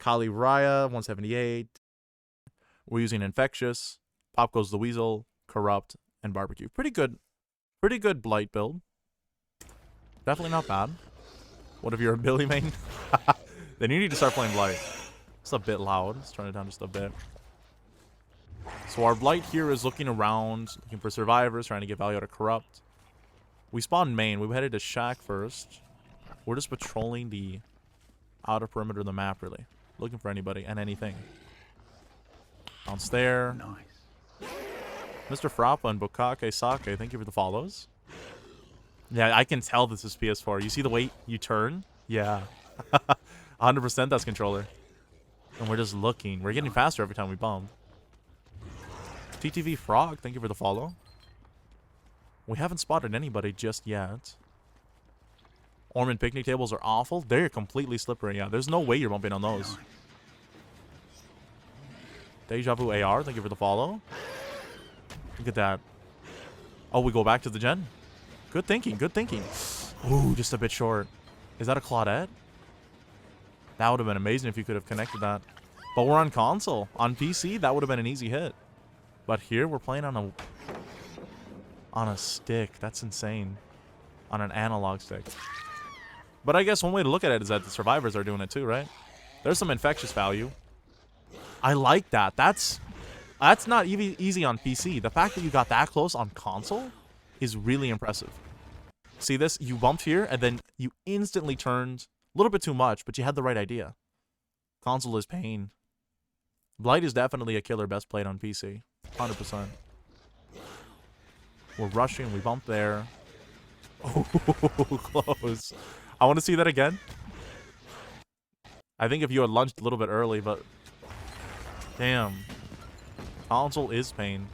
Kali Raya, 178. We're using Infectious. Pop goes the Weasel, Corrupt, and Barbecue. Pretty good Blight build. Definitely not bad. What if you're a Billy main? Then you need to start playing Blight. It's a bit loud. Let's turn it down just a bit. So our Blight here is looking around, looking for survivors, trying to get value out of Corrupt. We spawned main. We headed to Shack first. We're just patrolling the outer perimeter of the map, really. Looking for anybody and anything. Bounce there. Nice. Mr. Frappa and Bukake Sake, thank you for the follows. Yeah, I can tell this is PS4. You see the way you turn? Yeah. 100% that's controller. And we're just looking. We're getting faster every time we bump. TTV Frog, thank you for the follow. We haven't spotted anybody just yet. Ormond picnic tables are awful. They're completely slippery. Yeah, there's no way you're bumping on those. Deja Vu AR, thank you for the follow. Look at that. Oh, we go back to the gen. Good thinking, good thinking. Ooh, just a bit short. Is that a Claudette? That would have been amazing if you could have connected that. But we're on console. On PC, that would have been an easy hit. But here, we're playing on a stick. That's insane. On an analog stick. But I guess one way to look at it is that the survivors are doing it too, right? There's some infectious value. I like that. That's not even easy on PC. The fact that you got that close on console is really impressive. See this? You bumped here, and then you instantly turned a little bit too much, but you had the right idea. Console is pain. Blight is definitely a killer best played on PC. 100%. We're rushing. We bump there. Oh, close. I want to see that again. I think if you had lunched a little bit early, but... Damn. Console is pain.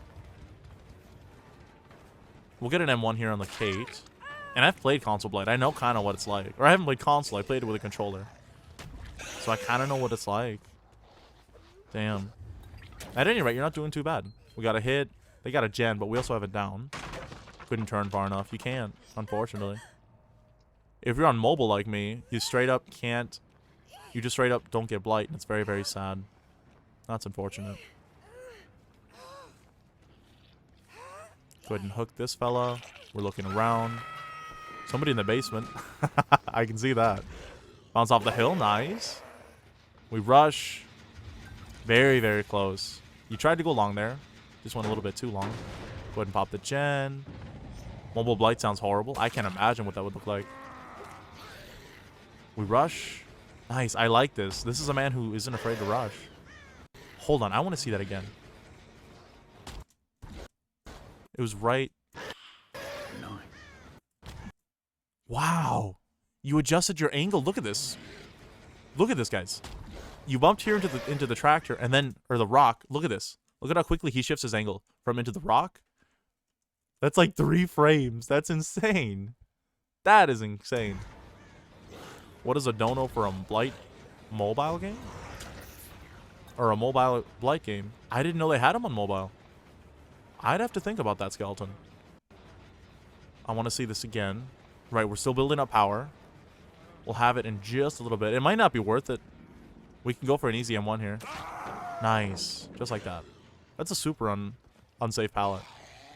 We'll get an M1 here on the Kate. And I've played console Blight. I know kind of what it's like. Or I haven't played console. I played it with a controller. So I kind of know what it's like. Damn. At any rate, you're not doing too bad. We got a hit. They got a gen, but we also have it down. Couldn't turn far enough. You can't, unfortunately. If you're on mobile like me, you straight up can't. You just straight up don't get Blight, and it's very, very sad. That's unfortunate. Go ahead and hook this fella. We're looking around. Somebody in the basement. I can see that. Bounce off the hill. Nice. We rush. Very, very close. You tried to go long there. Just went a little bit too long. Go ahead and pop the gen. Mobile Blight sounds horrible. I can't imagine what that would look like. We rush. Nice. I like this. This is a man who isn't afraid to rush. Hold on. I want to see that again. It was right. Wow. You adjusted your angle. Look at this. Look at this, guys. You bumped here into the tractor and then, or the rock. Look at this. Look at how quickly he shifts his angle from into the rock. That's like 3 frames. That's insane. That is insane. What is a dono for a Blight mobile game? Or a mobile Blight game? I didn't know they had them on mobile. I'd have to think about that, Skeleton. I want to see this again. Right, we're still building up power. We'll have it in just a little bit. It might not be worth it. We can go for an easy M1 here. Nice. Just like that. That's a super unsafe pallet.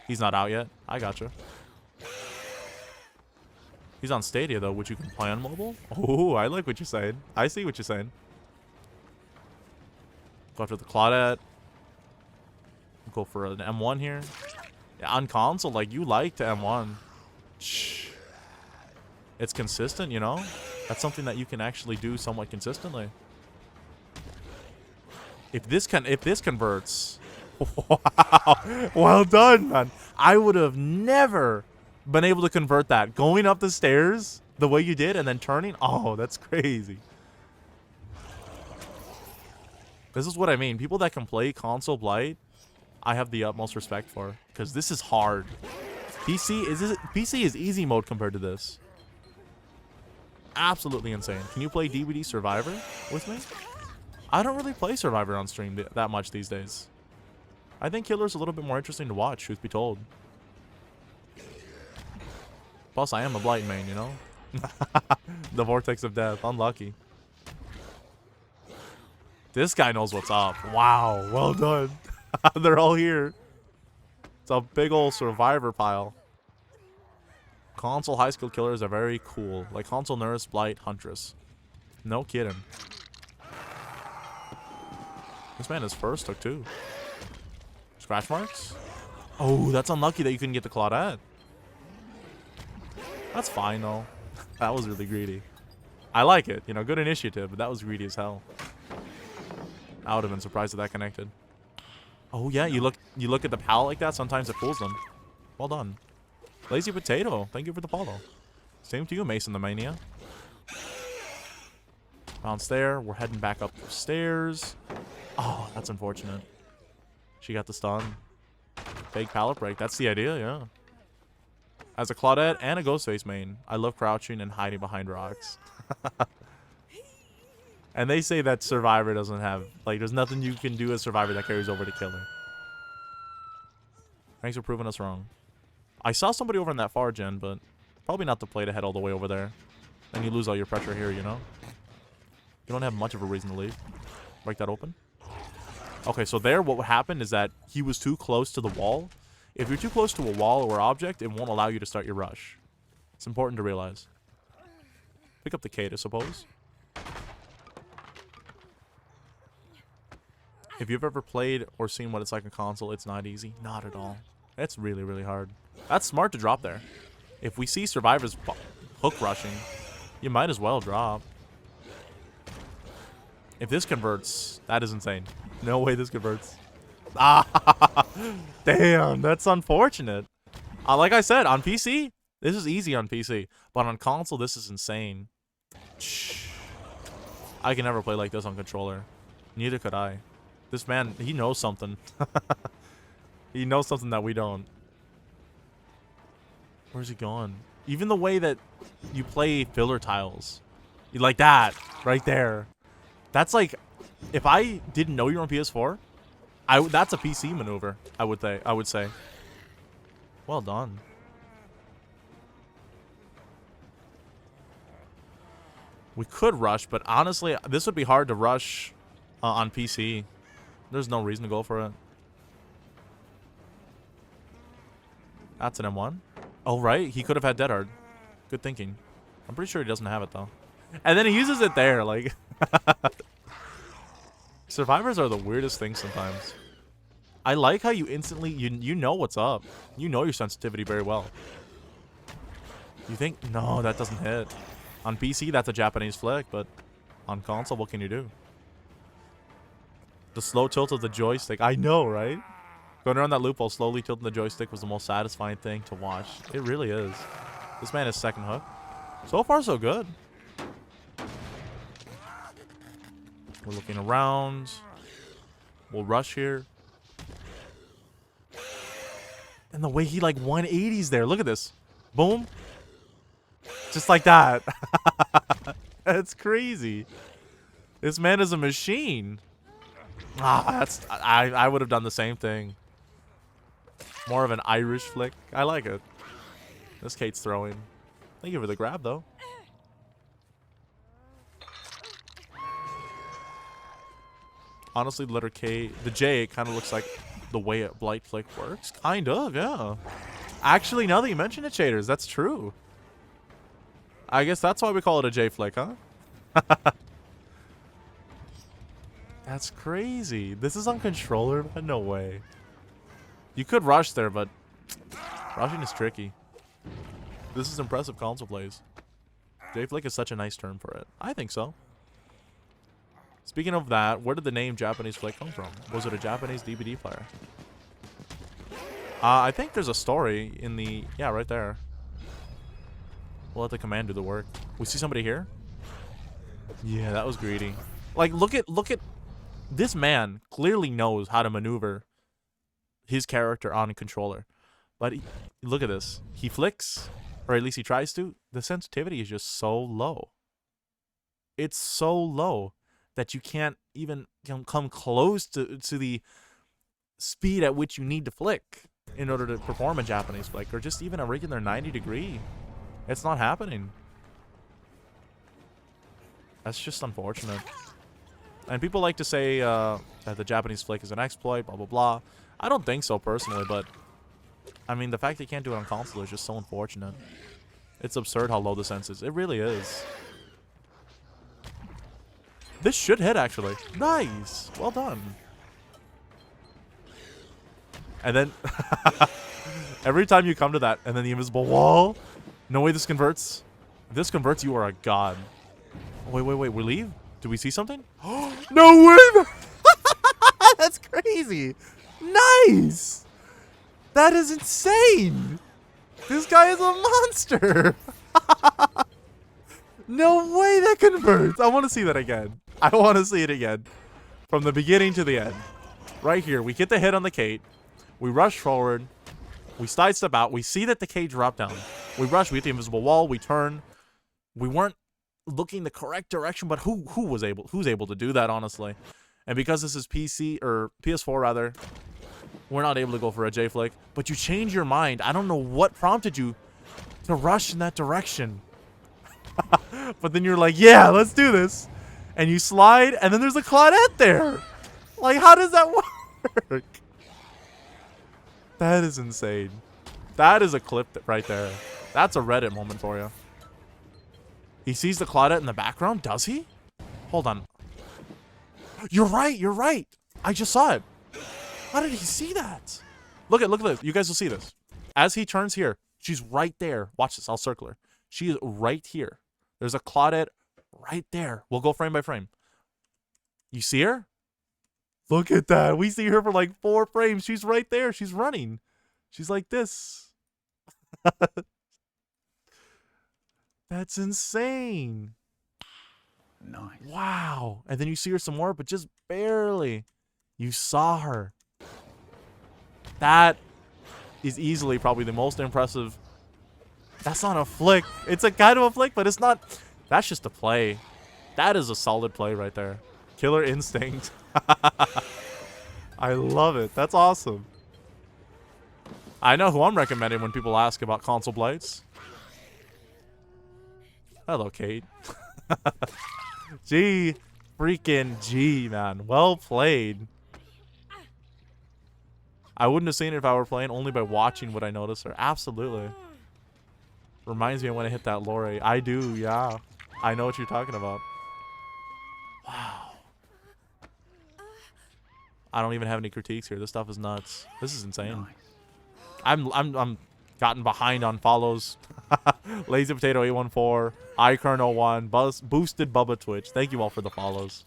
He's not out yet. I gotcha. He's on Stadia, though, which you can play on mobile. Oh, I like what you're saying. I see what you're saying. Go after the Claudette. Go for an M1 here. Yeah, on console, like, you like to M1. Shh. It's consistent, you know? That's something that you can actually do somewhat consistently. If this converts... Wow. Well done, man. I would have never been able to convert that. Going up the stairs the way you did and then turning. Oh, that's crazy. This is what I mean. People that can play console Blight, I have the utmost respect for. Because this is hard. PC is easy mode compared to this. Absolutely insane. Can you play DVD Survivor with me? I don't really play Survivor on stream that much these days. I think Killer's a little bit more interesting to watch, truth be told. Plus, I am a Blight main, you know? The Vortex of Death. Unlucky. This guy knows what's up. Wow, well done. They're all here. It's a big old survivor pile. Console high skill killers are very cool. Like console nurse, blight, huntress. No kidding. This man is first took two. Scratch marks? Oh, that's unlucky that you couldn't get the Claudette. That's fine though. That was really greedy. I like it. You know, good initiative, but that was greedy as hell. I would have been surprised if that connected. Oh yeah, you look at the palette like that, sometimes it fools them. Well done. Lazy Potato, thank you for the follow. Same to you, Mason the Mania. Bounce there. We're heading back up the stairs. Oh, that's unfortunate. She got the stun. Fake pallet break. That's the idea, yeah. As a Claudette and a Ghostface main, I love crouching and hiding behind rocks. And they say that Survivor doesn't have... Like, there's nothing you can do as Survivor that carries over to Killer. Thanks for proving us wrong. I saw somebody over in that far gen, but probably not the play to head all the way over there. Then you lose all your pressure here, you know? You don't have much of a reason to leave. Break that open. Okay, so there what happened is that he was too close to the wall. If you're too close to a wall or object, it won't allow you to start your rush. It's important to realize. Pick up the Kate, I suppose. If you've ever played or seen what it's like on console, it's not easy. Not at all. It's really, really hard. That's smart to drop there. If we see survivors hook rushing, you might as well drop. If this converts, that is insane. No way this converts. Ah, damn, that's unfortunate. Like I said, on PC, this is easy on PC. But on console, this is insane. I can never play like this on controller. Neither could I. This man, he knows something. He knows something that we don't. Where's he going? Even the way that you play filler tiles. You like that, right there. That's like, if I didn't know you were on PS4, that's a PC maneuver, I would say. Well done. We could rush, but honestly, this would be hard to rush on PC. There's no reason to go for it. That's an M1. Oh, right. He could have had Dead Hard. Good thinking. I'm pretty sure he doesn't have it, though. And then he uses it there, like... Survivors are the weirdest things sometimes. I like how you instantly... You know what's up. You know your sensitivity very well. You think... No, that doesn't hit. On PC, that's a Japanese flick, but... On console, what can you do? The slow tilt of the joystick. I know, right? Going around that loop while slowly tilting the joystick was the most satisfying thing to watch. It really is. This man is second hook. So far, so good. We're looking around. We'll rush here. And the way he like 180s there. Look at this. Boom. Just like that. That's crazy. This man is a machine. I would have done the same thing. More of an Irish flick. I like it. This Kate's throwing. Thank you for the grab, though. Honestly, the letter K, the J kind of looks like the way a blight flick works. Kind of, yeah. Actually, now that you mention it, shaders, that's true. I guess that's why we call it a J flick, huh? That's crazy. This is on controller? No way. You could rush there, but rushing is tricky. This is impressive console plays. J-Flick is such a nice term for it. I think so. Speaking of that, where did the name Japanese Flick come from? Was it a Japanese DVD player? I think there's a story in the... Yeah, right there. We'll let the command do the work. We see somebody here? Yeah, that was greedy. Like, look at... This man clearly knows how to maneuver his character on a controller. But look at this. He flicks, or at least he tries to. The sensitivity is just so low. It's so low that you can't even come close to the speed at which you need to flick in order to perform a Japanese flick, or just even a regular 90 degree. It's not happening. That's just unfortunate. And people like to say that the Japanese flick is an exploit, blah, blah, blah. I don't think so personally, but I mean, the fact they can't do it on console is just so unfortunate. It's absurd how low the sense is. It really is. This should hit, actually. Nice. Well done. And then every time you come to that, and then the invisible wall. No way this converts. If this converts, you are a god. Wait, wait, wait. We leave? Do we see something? No way! That's crazy. Nice. That is insane. This guy is a monster. No way that converts. I want to see that again. I want to see it again. From the beginning to the end. Right here. We get the hit on the Kate. We rush forward. We sidestep out. We see that the Kate dropped down. We rush. We hit the invisible wall. We turn. We weren't looking the correct direction, but who's able to do that, honestly? And because this is PC or PS4 rather, we're not able to go for a J flick. But you change your mind. I don't know what prompted you to rush in that direction. But then you're like, yeah, let's do this. And you slide, and then there's a Claudette there. Like, how does that work? That is insane. That is a clip right there. That's a Reddit moment for you. He sees the Claudette in the background? Does he? Hold on. You're right. You're right. I just saw it. How did he see that? Look at this. You guys will see this. As he turns here, she's right there. Watch this. I'll circle her. She is right here. There's a Claudette right there. We'll go frame by frame. You see her? Look at that. We see her for like 4 frames. She's right there. She's running. She's like this. That's insane. Nice. Wow. And then you see her some more, but just barely. You saw her. That is easily probably the most impressive. That's not a flick. It's a kind of a flick, but it's not. That's just a play. That is a solid play right there. Killer instinct. I love it. That's awesome. I know who I'm recommending when people ask about console blights. Hello, Kate. G. Freaking G, man. Well played. I wouldn't have seen it if I were playing, only by watching what I noticed her. Absolutely. Reminds me of when I hit that Lori. I do, yeah. I know what you're talking about. Wow. I don't even have any critiques here. This stuff is nuts. This is insane. Nice. I'm gotten behind on follows. Lazy Potato 814, iKern01, Boosted Bubba Twitch. Thank you all for the follows.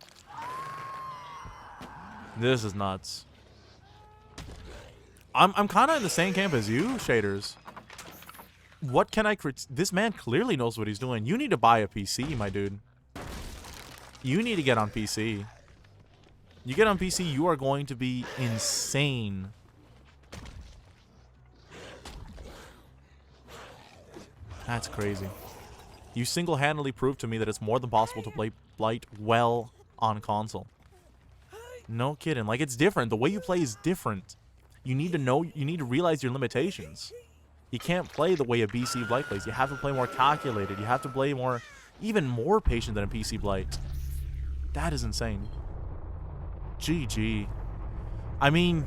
This is nuts. I'm kind of in the same camp as you, Shaders. What can I this man clearly knows what he's doing. You need to buy a PC, my dude. You need to get on PC. You get on PC, you are going to be insane. That's crazy. You single-handedly proved to me that it's more than possible to play Blight well on console. No kidding. Like, it's different. The way you play is different. You need to know, you need to realize your limitations. You can't play the way a BC Blight plays. You have to play more calculated. You have to play more, even more patient than a PC Blight. That is insane. GG. I mean,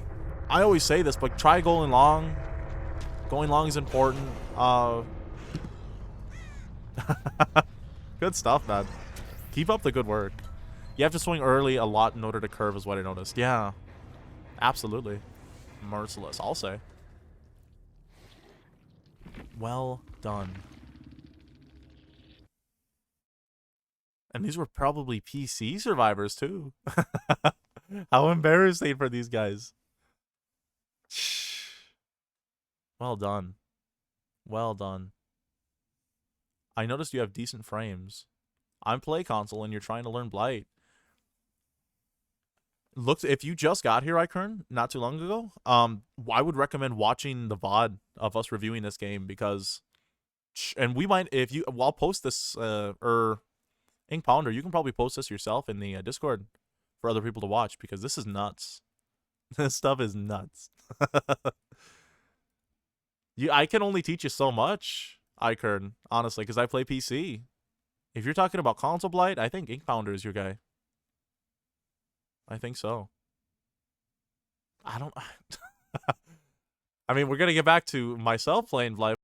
I always say this, but try going long. Going long is important. Good stuff, man. Keep up the good work. You have to swing early a lot in order to curve is what I noticed. Yeah. Absolutely. Merciless, I'll say. Well done. And these were probably PC survivors, too. How embarrassing for these guys. Well done. Well done. I noticed you have decent frames. I'm play console and you're trying to learn Blight. Look, if you just got here, iKern, not too long ago, I would recommend watching the VOD of us reviewing this game because, and we might, if you, well, I'll post this, Ink Pounder, you can probably post this yourself in the Discord for other people to watch because this is nuts. This stuff is nuts. I can only teach you so much, iKern, honestly, because I play PC. If you're talking about console Blight, I think Ink Pounder is your guy. I think so. I don't... I mean, we're going to get back to myself playing blight.